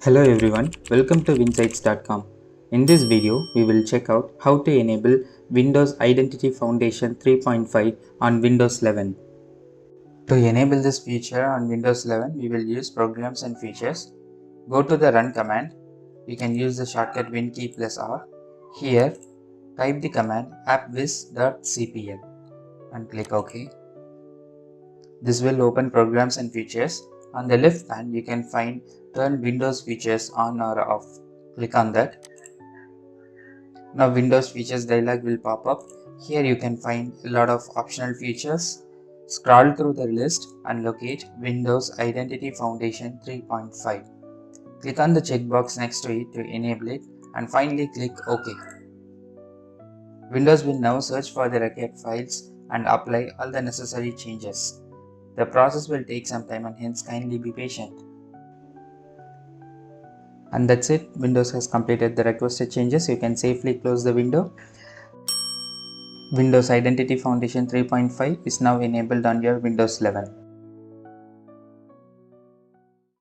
Hello everyone, welcome to WinsidesCom. In this video, we will check out how to enable Windows Identity Foundation 3.5 on Windows 11. To enable this feature on Windows 11, we will use Programs and Features. Go to the Run command. You can use the shortcut Win key plus R. Here, type the command appwiz.cpl and click OK. This will open Programs and Features. On the left hand, you can find Turn Windows Features on or off. Click on that. Now Windows Features dialog will pop up. Here you can find a lot of optional features. Scroll through the list and locate Windows Identity Foundation 3.5. Click on the checkbox next to it to enable it and finally click OK. Windows will now search for the required files and apply all the necessary changes. The process will take some time and hence kindly be patient. And that's it. Windows has completed the requested changes. You can safely close the window. Windows Identity Foundation 3.5 is now enabled on your Windows 11.